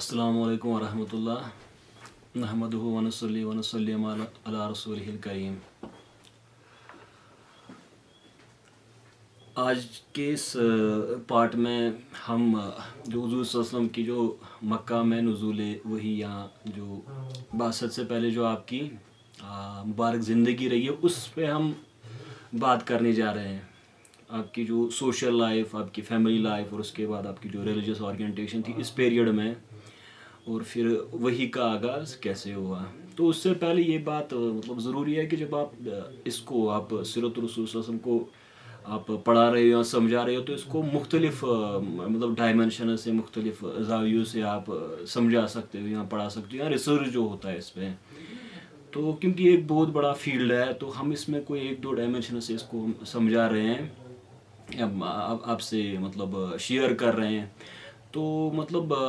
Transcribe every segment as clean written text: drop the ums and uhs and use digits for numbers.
السلام علیکم ورحمۃ اللہ نحمدہ ونصلی ونسلم علی رسولہ الکریم۔ آج کے اس پارٹ میں ہم جو حضور صلی اللہ علیہ وسلم کی جو مکہ میں نزول وحی یا جو بعثت سے پہلے جو آپ کی مبارک زندگی رہی ہے اس پہ ہم بات کرنے جا رہے ہیں۔ آپ کی جو سوشل لائف، آپ کی فیملی لائف اور اس کے بعد آپ کی جو ریلیجیس اورینٹیشن تھی اس پیریڈ میں، اور پھر وحی کا آغاز کیسے ہوا۔ تو اس سے پہلے یہ بات ضروری ہے کہ جب آپ اس کو آپ سیرت الرسول صلی اللہ علیہ وسلم کو آپ پڑھا رہے ہو یا سمجھا رہے ہو تو اس کو مختلف ڈائمینشن سے، مختلف زاویوں سے آپ سمجھا سکتے ہو یا پڑھا سکتے ہو، یا ریسرچ جو ہوتا ہے اس پہ، تو کیونکہ یہ ایک بہت بڑا فیلڈ ہے تو ہم اس میں کوئی ایک دو ڈائمینشن سے اس کو سمجھا رہے ہیں، آپ سے شیئر کر رہے ہیں۔ تو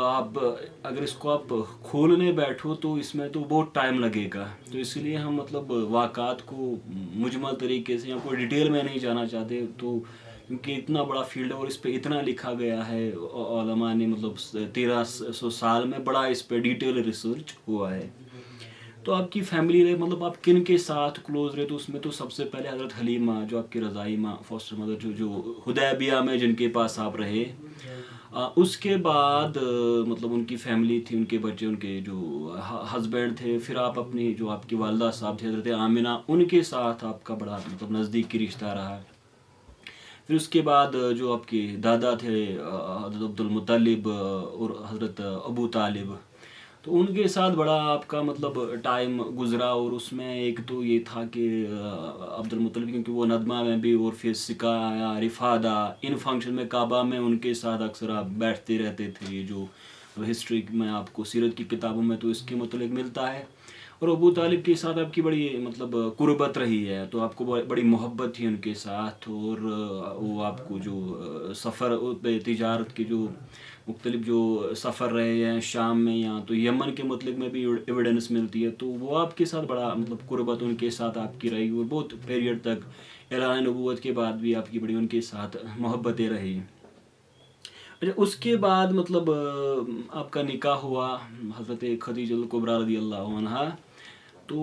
آپ اگر اس کو آپ کھولنے بیٹھو تو اس میں تو بہت ٹائم لگے گا، تو اس لیے ہم واقعات کو مجمل طریقے سے یا کوئی ڈیٹیل میں نہیں جانا چاہتے، تو کیونکہ اتنا بڑا فیلڈ ہے اور اس پہ اتنا لکھا گیا ہے، علماء نے 1300 سال میں بڑا اس پہ ڈیٹیل ریسرچ ہوا ہے۔ تو آپ کی فیملی آپ کن کے ساتھ کلوز رہے، تو اس میں تو سب سے پہلے حضرت حلیمہ جو آپ کی رضائی ماں، فاسٹر مدر، جو حدیبیہ میں جن کے پاس آپ رہے، اس کے بعد ان کی فیملی تھی، ان کے بچے، ان کے جو ہسبینڈ تھے، پھر آپ اپنی جو آپ کی والدہ صاحب تھے حضرت آمنہ، ان کے ساتھ آپ کا بڑا نزدیکی رشتہ رہا۔ پھر اس کے بعد جو آپ کے دادا تھے حضرت عبدالمطلب اور حضرت ابو طالب، تو ان کے ساتھ بڑا آپ کا ٹائم گزرا، اور اس میں ایک تو یہ تھا کہ عبدالمطلب کیونکہ وہ ندمہ میں بھی، اور پھر سکایا، رفادہ، ان فنکشن میں کعبہ میں ان کے ساتھ اکثر آپ بیٹھتے رہتے تھے، جو ہسٹری میں آپ کو سیرت کی کتابوں میں تو اس کے متعلق ملتا ہے۔ اور ابو طالب کے ساتھ آپ کی بڑی قربت رہی ہے، تو آپ کو بڑی محبت تھی ان کے ساتھ، اور وہ آپ کو جو سفر تجارت کے جو مختلف جو سفر رہے ہیں شام میں یا تو یمن کے متعلق میں بھی ایویڈنس ملتی ہے، تو وہ آپ کے ساتھ بڑا قربت ان کے ساتھ آپ کی رہی، اور بہت پیریڈ تک اعلان نبوت کے بعد بھی آپ کی بڑی ان کے ساتھ محبتیں رہی۔ اس کے بعد آپ کا نکاح ہوا حضرت خدیجہ الکبریٰ رضی اللہ عنہا، تو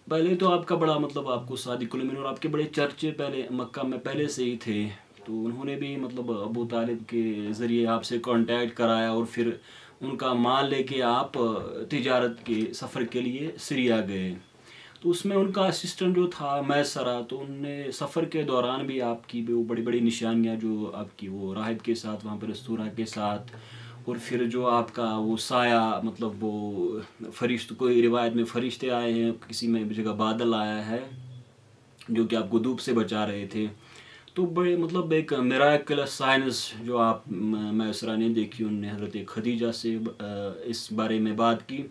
پہلے تو آپ کا بڑا آپ کو صادق المین اور آپ کے بڑے چرچے پہلے مکہ میں پہلے سے ہی تھے، تو انہوں نے بھی ابو طالب کے ذریعے آپ سے کانٹیکٹ کرایا، اور پھر ان کا مال لے کے آپ تجارت کے سفر کے لیے سریا گئے۔ تو اس میں ان کا اسسٹنٹ جو تھا میسرہ، تو ان نے سفر کے دوران بھی آپ کی وہ بڑی بڑی نشانیاں جو آپ کی وہ راہب کے ساتھ وہاں پر استورا کے ساتھ، اور پھر جو آپ کا وہ سایہ وہ فرشت، کوئی روایت میں فرشتے آئے ہیں، کسی میں جگہ بادل آیا ہے جو کہ آپ کو دھوپ سے بچا رہے تھے، تو بڑے ایک میراکلس سائنس جو آپ میسرہ نے دیکھی، انہوں نے حضرت خدیجہ سے اس بارے میں بات کی،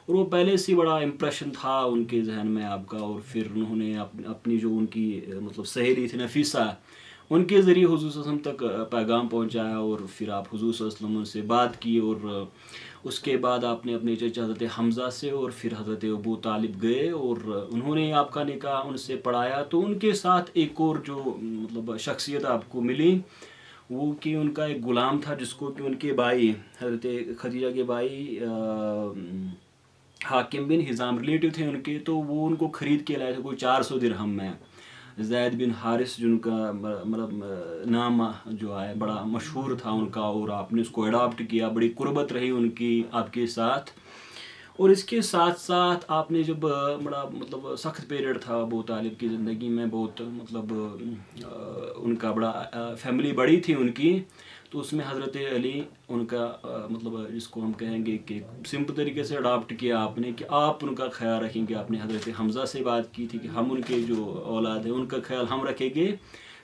اور وہ پہلے سے بڑا امپریشن تھا ان کے ذہن میں آپ کا، اور پھر انہوں نے اپنی جو ان کی سہیلی تھی نفیسہ، ان کے ذریعے حضور صلی اللہ علیہ وسلم تک پیغام پہنچایا، اور پھر آپ حضور صلی اللہ علیہ وسلم سے بات کی، اور اس کے بعد آپ نے اپنے چچا حضرت حمزہ سے اور پھر حضرت ابو طالب گئے، اور انہوں نے آپ کا نکاح ان سے پڑھایا۔ تو ان کے ساتھ ایک اور جو شخصیت آپ کو ملی، وہ کہ ان کا ایک غلام تھا جس کو کہ ان کے بھائی حضرت خدیجہ کے بھائی حاکم بن حزام ریلیٹو تھے ان کے، تو وہ ان کو خرید کے لائے تھے کوئی 400 درہم میں۔ زید بن حارث جن کا نام جو ہے بڑا مشہور تھا ان کا، اور آپ نے اس کو اڈاپٹ کیا، بڑی قربت رہی ان کی آپ کے ساتھ۔ اور اس کے ساتھ ساتھ آپ نے جب بڑا سخت پیریڈ تھا ابو طالب کی زندگی میں، بہت ان کا بڑا فیملی بڑی تھی ان کی، تو اس میں حضرت علی ان کا جس کو ہم کہیں گے کہ سمپل طریقے سے اڈاپٹ کیا آپ نے، کہ آپ ان کا خیال رکھیں گے۔ آپ نے حضرت حمزہ سے بات کی تھی کہ ہم ان کے جو اولاد ہیں ان کا خیال ہم رکھیں گے،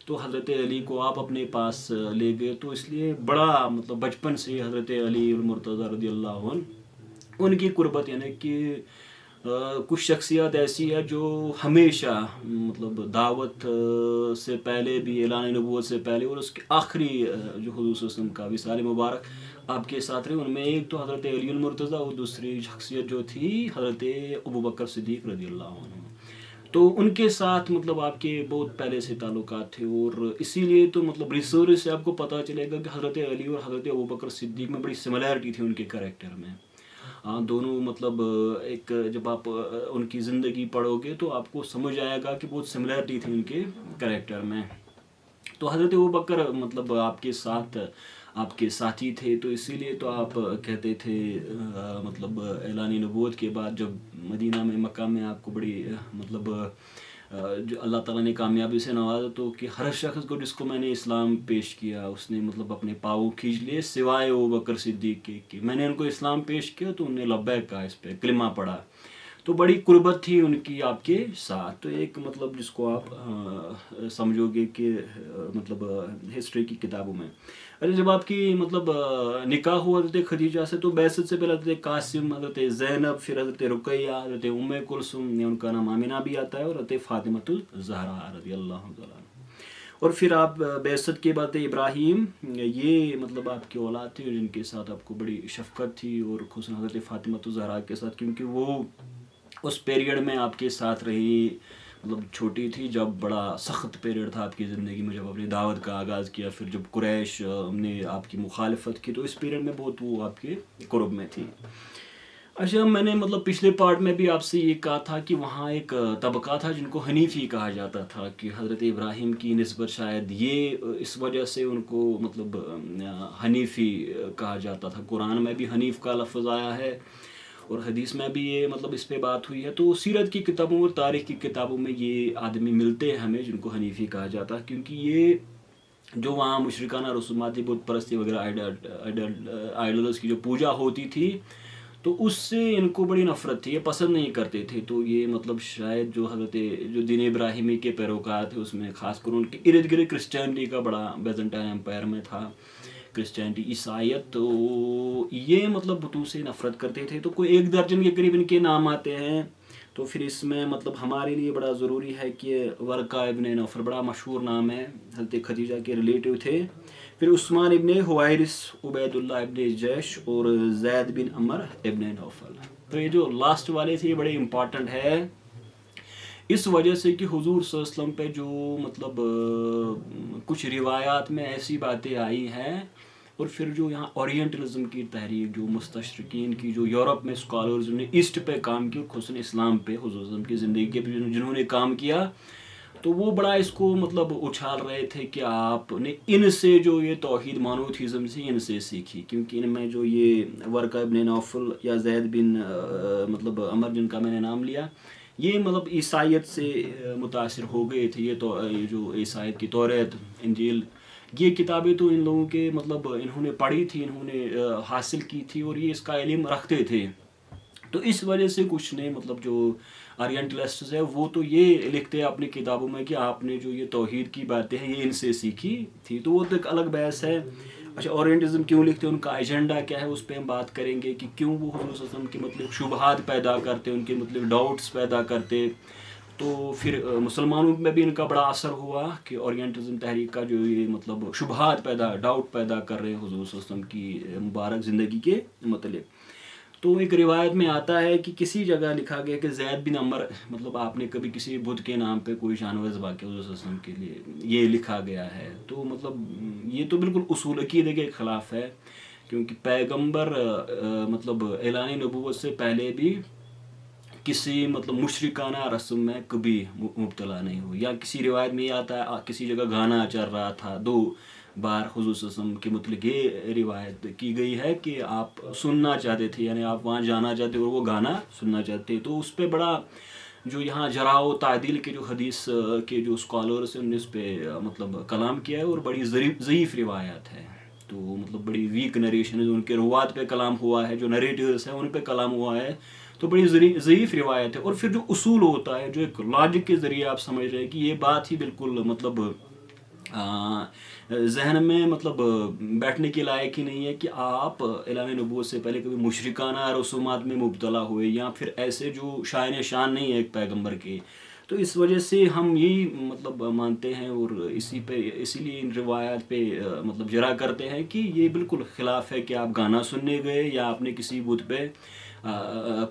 تو حضرت علی کو آپ اپنے پاس لے گئے، تو اس لیے بڑا بچپن سے حضرت علی المرتضیٰ رضی اللہ عنہ ان کی قربت، یعنی کہ کچھ شخصیات ایسی ہے جو ہمیشہ دعوت سے پہلے بھی، اعلان نبوت سے پہلے اور اس کے آخری جو حضور صلی اللہ علیہ وسلم کا وصال مبارک آپ کے ساتھ رہے، ان میں ایک تو حضرت علی المرتضیٰ، اور دوسری شخصیت جو تھی حضرت ابو بکر صدیق رضی اللہ عنہ، تو ان کے ساتھ آپ کے بہت پہلے سے تعلقات تھے، اور اسی لیے تو ریسرچ سے آپ کو پتہ چلے گا کہ حضرت علی اور حضرت ابو بکر صدیق میں بڑی سملیرٹی تھی ان کے کریکٹر میں۔ دونوں مطلب ایک جب آپ ان کی زندگی پڑھو گے تو آپ کو سمجھ آئے گا کہ بہت سملیرٹی تھی ان کے کریکٹر میں. تو حضرت ابوبکر مطلب آپ کے ساتھ آپ کے ساتھی تھے، تو اسی لیے تو آپ کہتے تھے مطلب اعلان نبوت کے بعد جب مدینہ میں مکہ میں آپ کو بڑی مطلب جو اللہ تعالیٰ نے کامیابی سے نوازا، تو کہ ہر شخص کو جس کو میں نے اسلام پیش کیا اس نے مطلب اپنے پاؤں کھینچ لیے سوائے ابوبکر صدیق کے کہ میں نے ان کو اسلام پیش کیا تو انہوں نے لبیک کہا، اس پہ کلمہ پڑھا. تو بڑی قربت تھی ان کی آپ کے ساتھ. تو ایک مطلب جس کو آپ سمجھو گے کہ مطلب ہسٹری کی کتابوں میں جب آپ کی مطلب نکاح ہوا حضرت خدیجہ سے، تو بعثت سے پہلے حضرت قاسم، حضرت زینب، پھر حضرت رقیہ، حضرت ام کلثوم، ان کا نام آمینہ بھی آتا ہے، اور حضرت فاطمۃ الزہرا رضی اللہ تعالیٰ. اور پھر آپ بعثت کے بعد ابراہیم، یہ مطلب آپ کی اولاد تھی جن کے ساتھ آپ کو بڑی شفقت تھی، اور خصوصاً حضرت فاطمۃ الزہرا کے ساتھ، کیونکہ وہ اس پیریڈ میں آپ کے ساتھ رہی، مطلب چھوٹی تھی جب بڑا سخت پیریڈ تھا آپ کی زندگی میں، جب آپ نے دعوت کا آغاز کیا، پھر جب قریش نے آپ کی مخالفت کی، تو اس پیریڈ میں بہت وہ آپ کے قرب میں تھی. اچھا، میں نے مطلب پچھلے پارٹ میں بھی آپ سے یہ کہا تھا کہ وہاں ایک طبقہ تھا جن کو حنیفی کہا جاتا تھا، کہ حضرت ابراہیم کی نسبت شاید یہ اس وجہ سے ان کو مطلب حنیفی کہا جاتا تھا. قرآن میں بھی حنیف کا لفظ آیا ہے، اور حدیث میں بھی یہ مطلب اس پہ بات ہوئی ہے. تو سیرت کی کتابوں اور تاریخ کی کتابوں میں یہ آدمی ملتے ہیں ہمیں جن کو حنیفی کہا جاتا ہے، کیونکہ یہ جو وہاں مشرکانہ رسوماتی بت پرستی وغیرہ آئیڈلز کی جو پوجا ہوتی تھی، تو اس سے ان کو بڑی نفرت تھی، یہ پسند نہیں کرتے تھے. تو یہ مطلب شاید جو حضرت جو دین ابراہیمی کے پیروکار تھے اس میں خاص کر ان کے ارد گرد کرسچینٹی کا بڑا بیزنٹائن امپائر میں تھا، کرسچینٹی، عیسائیت، تو یہ مطلب بتوں سے نفرت کرتے تھے. تو کوئی 1 درجن کے قریب ان کے نام آتے ہیں. تو پھر اس میں مطلب ہمارے لیے بڑا ضروری ہے کہ ورقہ ابن نوفل بڑا مشہور نام ہے، حضرت خدیجہ کے ریلیٹیو تھے. پھر عثمان ابن حویرث، عبید اللہ ابن جیش، اور زید بن عمر ابن نوفل. تو یہ جو لاسٹ والے تھے یہ بڑے امپارٹنٹ ہے اس وجہ سے کہ حضور صلی اللہ علیہ وسلم پہ جو مطلب کچھ روایات میں ایسی باتیں آئی ہیں، اور پھر جو یہاں اورینٹلزم کی تحریک، جو مستشرقین کی، جو یورپ میں اسکالرز نے ایسٹ پہ کام کیا، خصوصاً اسلام پہ، حضور صلی اللہ علیہ وسلم کی زندگی کے پہ جنہوں نے کام کیا، تو وہ بڑا اس کو مطلب اچھال رہے تھے کہ آپ نے ان سے جو یہ توحید مانوتھیزم سے ان سے سیکھی، کیونکہ ان میں جو یہ ورقہ ابن نوفل یا زید بن مطلب عمر جن کا میں نے نام لیا، یہ مطلب عیسائیت سے متاثر ہو گئے تھے. یہ جو عیسائیت کی توریت، انجیل، یہ کتابیں تو ان لوگوں کے مطلب انہوں نے پڑھی تھی، انہوں نے حاصل کی تھی، اور یہ اس کا علم رکھتے تھے. تو اس وجہ سے کچھ نے مطلب جو آرینٹلسٹس ہے وہ تو یہ لکھتے ہیں اپنی کتابوں میں کہ آپ نے جو یہ توحید کی باتیں ہیں یہ ان سے سیکھی تھی. تو وہ تو ایک الگ بحث ہے. اچھا، اورینٹزم کیوں لکھتے ہیں، ان کا ایجنڈا کیا ہے، اس پہ ہم بات کریں گے کہ کیوں وہ حضور صلی اللہ علیہ وسلم کے مطلب شبہات پیدا کرتے، ان کے مطلب ڈاؤٹس پیدا کرتے. تو پھر مسلمانوں میں بھی ان کا بڑا اثر ہوا کہ اورینٹزم تحریک کا جو یہ مطلب شبہات ڈاؤٹ پیدا کر رہے ہیں حضور صلی اللہ علیہ وسلم کی مبارک زندگی کے متعلق. تو ایک روایت میں آتا ہے کہ کسی جگہ لکھا گیا کہ زید بن عمر، مطلب آپ نے کبھی کسی بدھ کے نام پہ کوئی جانور ذبح کیا حضور صلی اللہ علیہ وسلم کے لیے، یہ لکھا گیا ہے. تو مطلب یہ تو بالکل اصول عقیدے کے خلاف ہے، کیونکہ پیغمبر مطلب اعلان نبوت سے پہلے بھی کسی مطلب مشرکانہ رسم میں کبھی مبتلا نہیں ہوئی. یا کسی روایت میں یہ آتا ہے کسی جگہ گانا چل رہا تھا، 2 بار حضور صلی اللہ علیہ وسلم کے متعلق یہ روایت کی گئی ہے کہ آپ سننا چاہتے تھے، یعنی آپ وہاں جانا چاہتے اور وہ گانا سننا چاہتے. تو اس پہ بڑا جو یہاں جرح و تعدیل کے جو حدیث کے جو اسکالرس ہیں انہوں نے اس پہ مطلب کلام کیا ہے، اور بڑی ضعیف روایات ہے. تو مطلب بڑی ویک نریشن ہے، ان کے روات پہ کلام ہوا ہے، جو نریٹرز ہیں ان پہ کلام ہوا ہے. تو بڑی ضعیف روایت ہے. اور پھر جو اصول ہوتا ہے، جو ایک لاجک کے ذریعے آپ سمجھ رہے ہیں کہ یہ بات ہی بالکل مطلب ذہن میں مطلب بیٹھنے کے لائق ہی نہیں ہے کہ آپ اعلان نبوت سے پہلے کبھی مشرکانہ رسومات میں مبتلا ہوئے، یا پھر ایسے جو شائن شان نہیں ہے ایک پیغمبر کے. تو اس وجہ سے ہم یہی مطلب مانتے ہیں، اور اسی لیے ان روایات پہ مطلب جرا کرتے ہیں کہ یہ بالکل خلاف ہے کہ آپ گانا سننے گئے، یا آپ نے کسی بت پہ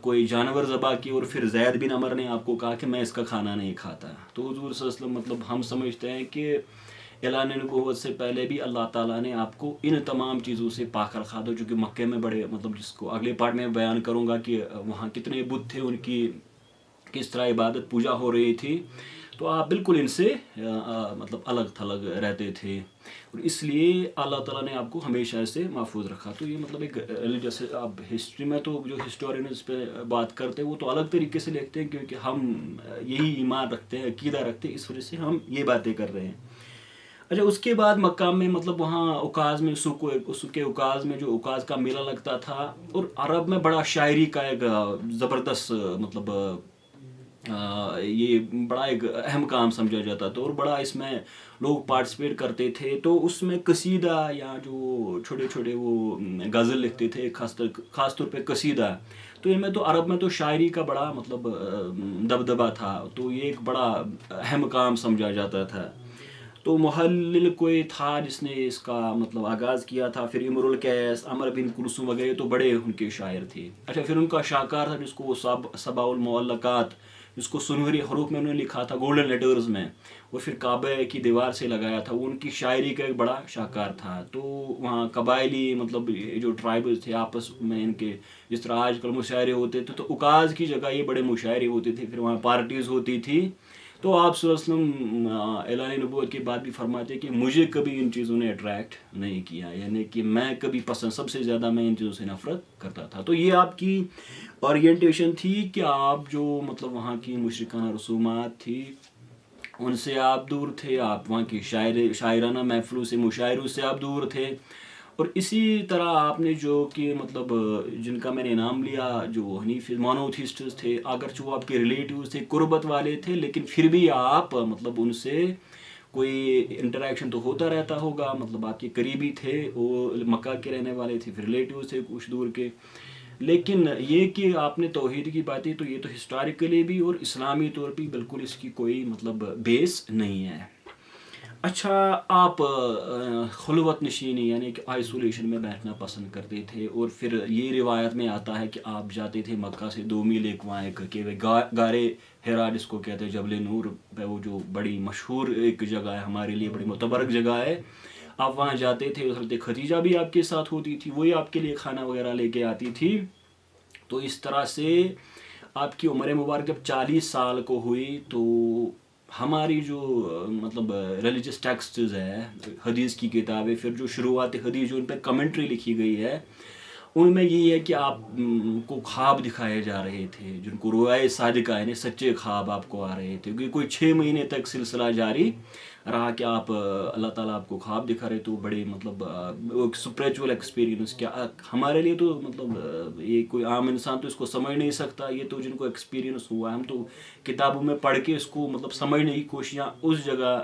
کوئی جانور ذبح کی، اور پھر زید بن عمر نے آپ کو کہا کہ میں اس کا کھانا نہیں کھاتا. تو حضور صلی اللہ علیہ وسلم مطلب ہم سمجھتے ہیں کہ اعلان نبوت سے پہلے بھی اللہ تعالیٰ نے آپ کو ان تمام چیزوں سے پاک رکھا تھا، جو کہ مکے میں بڑے مطلب جس کو اگلے پارٹ میں بیان کروں گا کہ وہاں کتنے بت تھے، ان کی کس طرح عبادت پوجا ہو رہی تھی، تو آپ بالکل ان سے مطلب الگ تھلگ رہتے تھے، اور اس لیے اللہ تعالیٰ نے آپ کو ہمیشہ سے محفوظ رکھا. تو یہ مطلب ایک ریلیجس، اب ہسٹری میں تو جو ہسٹورین اس پہ بات کرتے ہیں وہ تو الگ طریقے سے لکھتے ہیں، کیونکہ ہم یہی ایمان رکھتے ہیں، عقیدہ رکھتے ہیں، اس وجہ سے ہم یہ باتیں کر رہے ہیں. اچھا، اس کے بعد مکہ میں مطلب وہاں اکاز میں سکے اکاز میں جو اکاز کا میلہ لگتا تھا، اور عرب میں بڑا شاعری کا ایک زبردست مطلب یہ بڑا ایک اہم کام سمجھا جاتا تھا، اور بڑا اس میں لوگ پارٹیسپیٹ کرتے تھے. تو اس میں قصیدہ یا جو چھوٹے چھوٹے وہ غزل لکھتے تھے، خاص طور پہ قصیدہ، تو ان میں تو عرب میں تو شاعری کا بڑا مطلب دبدبہ تھا، تو یہ ایک بڑا اہم کام سمجھا جاتا تھا. تو محلل کوئی تھا جس نے اس کا مطلب آغاز کیا تھا، پھر امر القیس، عمر بن کلثوم وغیرہ تو بڑے ان کے شاعر تھے. اچھا، پھر ان کا شاہکار تھا جس کو سبع المعلقات، جس کو سنہری حروف میں انہوں نے لکھا تھا گولڈن لیٹرز میں، اور پھر کعبہ کی دیوار سے لگایا تھا. وہ ان کی شاعری کا ایک بڑا شاہکار تھا. تو وہاں قبائلی مطلب جو ٹرائبز تھے آپس میں ان کے، جس طرح آج کل مشاعرے ہوتے تھے، تو اکاز کی جگہ یہ بڑے مشاعرے ہوتے تھے، پھر وہاں پارٹیز ہوتی تھی. تو آپ صلی اللہ علیہ وسلم اعلان نبوت کے بعد بھی فرماتے ہیں کہ مجھے کبھی ان چیزوں نے اٹریکٹ نہیں کیا، یعنی کہ میں کبھی پسند، سب سے زیادہ میں ان چیزوں سے نفرت کرتا تھا. تو یہ آپ کی اورینٹیشن تھی کہ آپ جو مطلب وہاں کی مشرکانہ رسومات تھی ان سے آپ دور تھے، آپ وہاں کی شاعرانہ محفلوں سے، مشاعروں سے آپ دور تھے. اور اسی طرح آپ نے جو کہ مطلب جن کا میں نے نام لیا، جو حنیف مونوتھیسٹس تھے، اگرچہ وہ آپ کے ریلیٹیوز تھے، قربت والے تھے، لیکن پھر بھی آپ مطلب ان سے کوئی انٹریکشن تو ہوتا رہتا ہوگا، مطلب آپ کے قریبی تھے، وہ مکہ کے رہنے والے تھے، پھر ریلیٹیوز تھے کچھ دور کے. لیکن یہ کہ آپ نے توحید کی باتیں، تو یہ تو ہسٹوریکلی بھی اور اسلامی طور پہ بالکل اس کی کوئی مطلب بیس نہیں ہے. اچھا، آپ خلوت نشینی یعنی کہ آئسولیشن میں بیٹھنا پسند کرتے تھے، اور پھر یہ روایت میں آتا ہے کہ آپ جاتے تھے مکہ سے 2 میل ایک وہاں ایک کہ غارِ حرا جس کو کہتے ہیں، جبل نور پہ، وہ جو بڑی مشہور ایک جگہ ہے ہمارے لیے، بڑی متبرک جگہ ہے. آپ وہاں جاتے تھے، حضرت خدیجہ بھی آپ کے ساتھ ہوتی تھی، وہی آپ کے لیے کھانا وغیرہ لے کے آتی تھی. تو اس طرح سے آپ کی عمر مبارک جب 40 سال کو ہوئی، تو ہماری جو مطلب ریلیجس ٹیکسٹز ہے، حدیث کی کتابیں، پھر جو شروعات حدیث جو ان پہ کمنٹری لکھی گئی ہے، ان میں یہ ہے کہ آپ کو خواب دکھائے جا رہے تھے، جن کو رؤیا صادقہ یعنی سچے خواب آپ کو آ رہے تھے، کیونکہ کوئی 6 مہینے تک سلسلہ جاری رہا کہ آپ اللہ تعالیٰ آپ کو خواب دکھا رہے. تو بڑے مطلب ایک اسپریچول ایکسپیرینس، کیا ہمارے لیے تو مطلب یہ کوئی عام انسان تو اس کو سمجھ نہیں سکتا، یہ تو جن کو ایکسپیرینس ہوا ہے، ہم تو کتابوں میں پڑھ کے اس کو مطلب سمجھنے کی کوششاں اس جگہ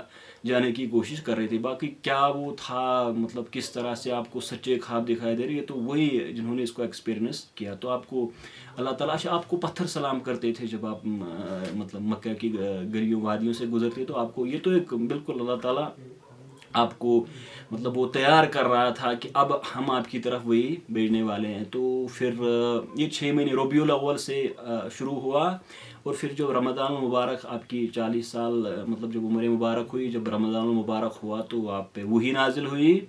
جانے کی کوشش کر رہے تھے. باقی کیا وہ تھا، مطلب کس طرح سے آپ کو سچے خواب دکھائی دے رہے، یہ تو وہی جنہوں نے اس کو ایکسپیرینس کیا. تو آپ کو اللہ تعالیٰ آپ کو پتھر سلام کرتے تھے جب آپ مطلب مکہ کی گلیوں وادیوں سے گزرتے، تو آپ کو یہ تو ایک بالکل اللہ تعالیٰ آپ کو مطلب وہ تیار کر رہا تھا کہ اب ہم آپ کی طرف وہی بھیجنے والے ہیں. تو پھر یہ 6 مہینے ربیع الاول سے شروع ہوا، اور پھر جو رمضان المبارک آپ کی 40 سال مطلب جب عمر مبارک ہوئی، جب رمضان المبارک ہوا، تو آپ پہ وہی نازل ہوئی،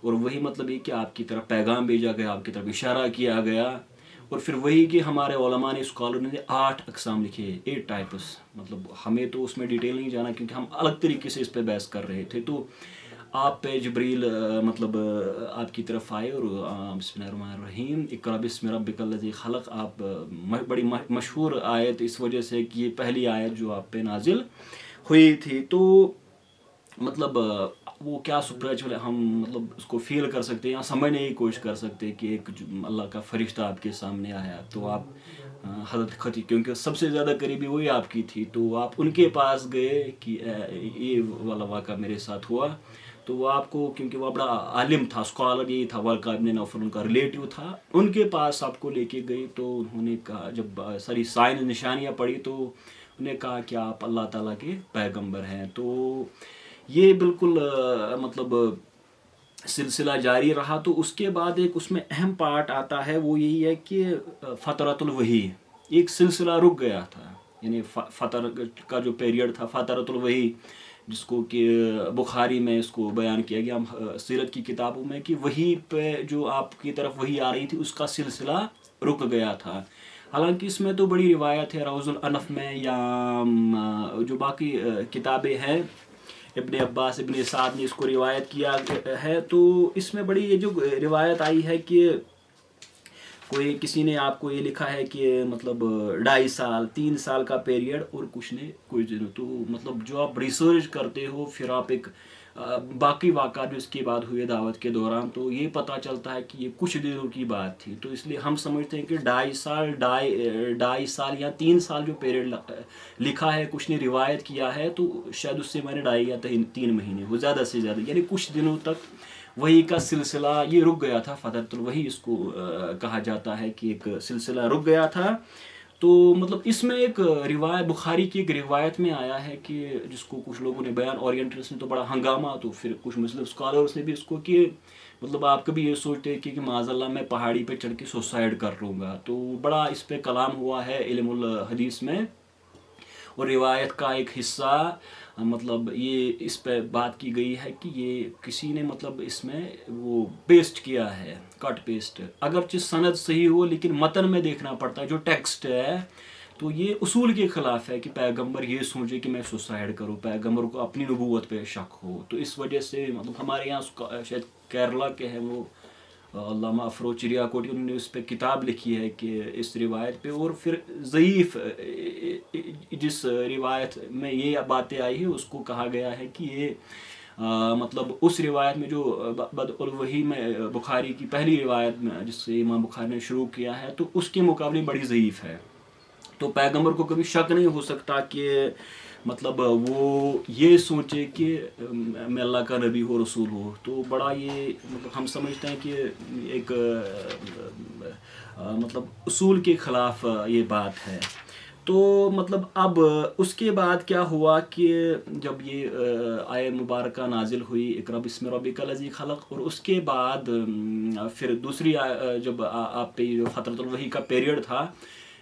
اور وہی مطلب یہ کہ آپ کی طرف پیغام بھیجا گیا، آپ کی طرف اشارہ کیا گیا. اور پھر وہی کہ ہمارے علماء نے، اسکالر نے 8 اقسام لکھے، 8 ٹائپس. مطلب ہمیں تو اس میں ڈیٹیل نہیں جانا کیونکہ ہم الگ طریقے سے اس پہ بحث کر رہے تھے. تو آپ پہ جبریل مطلب آپ کی طرف آئے، اور بسم اللہ الرحمن الرحیم، اقرأ بسم ربک الذی خلق، آپ بڑی مشہور آیت اس وجہ سے کہ یہ پہلی آیت جو آپ پہ نازل ہوئی تھی. تو مطلب وہ کیا سپریچول ہے، ہم مطلب اس کو فیل کر سکتے ہیں یا سمجھنے کی کوشش کر سکتے ہیں کہ ایک اللہ کا فرشتہ آپ کے سامنے آیا. تو آپ حضرت خدیجہ کیونکہ سب سے زیادہ قریبی وہی آپ کی تھی، تو آپ ان کے پاس گئے کہ یہ والا واقعہ میرے ساتھ ہوا. تو وہ آپ کو، کیونکہ وہ بڑا عالم تھا، اسکالر یہی تھا، ورقہ ابن نوفل ان کا ریلیٹیو تھا، ان کے پاس آپ کو لے کے گئی. تو انہوں نے کہا، جب ساری سائن نشانیاں پڑھی، تو انہوں نے کہا کہ آپ اللہ تعالیٰ کے پیغمبر ہیں. تو یہ بالکل مطلب سلسلہ جاری رہا. تو اس کے بعد ایک اس میں اہم پارٹ آتا ہے، وہ یہی ہے کہ فترۃ الوحی، ایک سلسلہ رک گیا تھا، یعنی فتر کا جو پیریڈ تھا، فترۃ الوحی جس کو کہ بخاری میں اس کو بیان کیا گیا سیرت کی کتابوں میں کہ وہی پہ جو آپ کی طرف وہی آ رہی تھی اس کا سلسلہ رک گیا تھا. حالانکہ اس میں تو بڑی روایت ہے روض الانف میں یا جو باقی کتابیں ہیں ابن عباس ابن سعد نے اس کو روایت کیا ہے. تو اس میں بڑی یہ جو روایت آئی ہے کہ کوئی کسی نے آپ کو یہ لکھا ہے کہ مطلب 2.5 سال 3 سال کا پیریڈ اور کچھ دنوں. تو مطلب جو آپ ریسرچ کرتے ہو پھر آپ ایک باقی واقعات جو اس کے بعد ہوئے دعوت کے دوران تو یہ پتہ چلتا ہے کہ یہ کچھ دنوں کی بات تھی. تو اس لیے ہم سمجھتے ہیں کہ 2.5 سال یا 3 سال جو پیریڈ لکھا ہے کچھ نے روایت کیا ہے تو شاید اس سے میں نے 2.5 یا 3 مہینے وہ زیادہ سے زیادہ یعنی کچھ دنوں تک وہی کا سلسلہ یہ رک گیا تھا. فترۃ الوحی اس کو کہا جاتا ہے کہ ایک سلسلہ رک گیا تھا. تو مطلب اس میں ایک روایت بخاری کی ایک روایت میں آیا ہے کہ جس کو کچھ لوگوں نے بیان اورینٹلس نے تو بڑا ہنگامہ تو پھر کچھ مسلم اسکالرس نے بھی اس کو کہ مطلب آپ کبھی یہ سوچتے کہ معاذ اللہ میں پہاڑی پہ چڑھ کے سوسائڈ کر لوں گا. تو بڑا اس پہ کلام ہوا ہے علم الحدیث میں اور روایت کا ایک حصہ مطلب یہ اس پہ بات کی گئی ہے کہ یہ کسی نے مطلب اس میں وہ پیسٹ کیا ہے کٹ پیسٹ اگرچہ سند صحیح ہو لیکن متن میں دیکھنا پڑتا ہے جو ٹیکسٹ ہے. تو یہ اصول کے خلاف ہے کہ پیغمبر یہ سوچے کہ میں سوسائڈ کروں پیغمبر کو اپنی نبوت پہ شک ہو. تو اس وجہ سے مطلب ہمارے یہاں شاید کیرلا کے ہیں وہ علامہ افروز چریاکوٹی انہوں نے اس پہ کتاب لکھی ہے کہ اس روایت پہ اور پھر ضعیف جس روایت میں یہ باتیں آئی ہے اس کو کہا گیا ہے کہ یہ مطلب اس روایت میں جو بدء الوحی میں بخاری کی پہلی روایت میں جس سے امام بخاری نے شروع کیا ہے تو اس کے مقابلے بڑی ضعیف ہے. تو پیغمبر کو کبھی شک نہیں ہو سکتا کہ مطلب وہ یہ سوچے کہ میں اللہ کا نبی ہو رسول ہو. تو بڑا یہ مطلب ہم سمجھتے ہیں کہ ایک مطلب اصول کے خلاف یہ بات ہے. تو مطلب اب اس کے بعد کیا ہوا کہ جب یہ آیت مبارکہ نازل ہوئی اقرا بسم ربک الذی خلق اور اس کے بعد پھر دوسری جب آپ پہ فترۃ الوحی کا پیریڈ تھا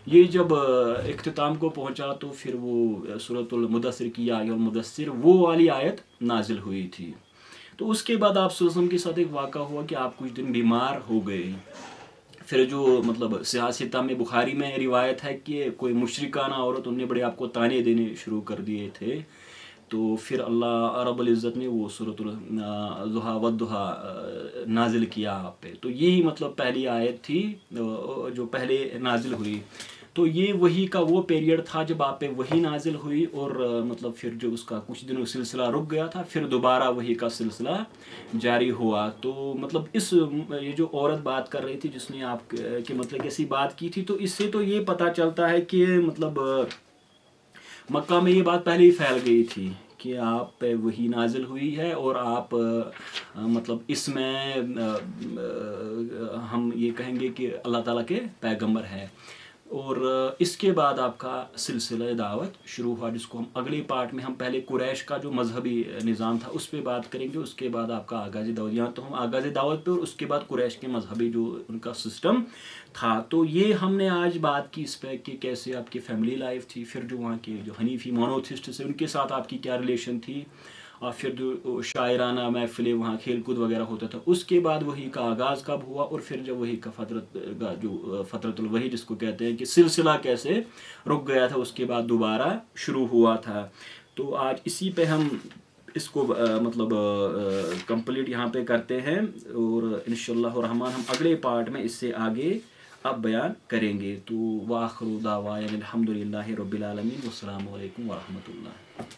یہ جب اختتام کو پہنچا تو پھر وہ سورۃ المدثر کی یا المدثر وہ والی آیت نازل ہوئی تھی. تو اس کے بعد آپ صلی اللہ علیہ وسلم کے ساتھ ایک واقعہ ہوا کہ آپ کچھ دن بیمار ہو گئے. پھر جو مطلب سیاستہ میں بخاری میں روایت ہے کہ کوئی مشرکانہ عورت انہوں نے بڑے آپ کو تانے دینے شروع کر دیے تھے. تو پھر اللہ رب العزت نے وہ سورۃ الضحیٰ والضحیٰ نازل کیا آپ پہ. تو یہی مطلب پہلی آیت تھی جو پہلے نازل ہوئی. تو یہ وہی کا وہ پیریڈ تھا جب آپ پہ وہی نازل ہوئی اور مطلب پھر جو اس کا کچھ دنوں سلسلہ رک گیا تھا پھر دوبارہ وہی کا سلسلہ جاری ہوا. تو مطلب اس یہ جو عورت بات کر رہی تھی جس نے آپ کے مطلب ایسی بات کی تھی تو اس سے تو یہ پتہ چلتا ہے کہ مطلب مکہ میں یہ بات پہلے ہی پھیل گئی تھی کہ آپ پہ وہی نازل ہوئی ہے اور آپ مطلب اس میں ہم یہ کہیں گے کہ اللہ تعالیٰ کے پیغمبر ہے. اور اس کے بعد آپ کا سلسلہ دعوت شروع ہوا جس کو ہم اگلی پارٹ میں ہم پہلے قریش کا جو مذہبی نظام تھا اس پہ بات کریں گے. اس کے بعد آپ کا آغاز دعوت یہاں تو ہم آغاز دعوت پہ اور اس کے بعد قریش کے مذہبی جو ان کا سسٹم تھا. تو یہ ہم نے آج بات کی اس پہ کہ کیسے آپ کی فیملی لائف تھی پھر جو وہاں کے جو حنیفی مونوتھسٹ سے ان کے ساتھ آپ کی کیا ریلیشن تھی اور پھر جو شاعرانہ محفلیں وہاں کھیل کود وغیرہ ہوتا تھا. اس کے بعد وہی کا آغاز کب ہوا اور پھر جب وہی کا فترۃ الوحی جس کو کہتے ہیں کہ سلسلہ کیسے رک گیا تھا اس کے بعد دوبارہ شروع ہوا تھا. تو آج اسی پہ ہم اس کو مطلب کمپلیٹ یہاں پہ کرتے ہیں اور انشاءاللہ الرحمن ہم اگلے پارٹ میں اس سے آگے اب بیان کریں گے. تو وآخر دعوانا الحمد للہ رب العالمین والسلام علیکم ورحمۃ اللہ.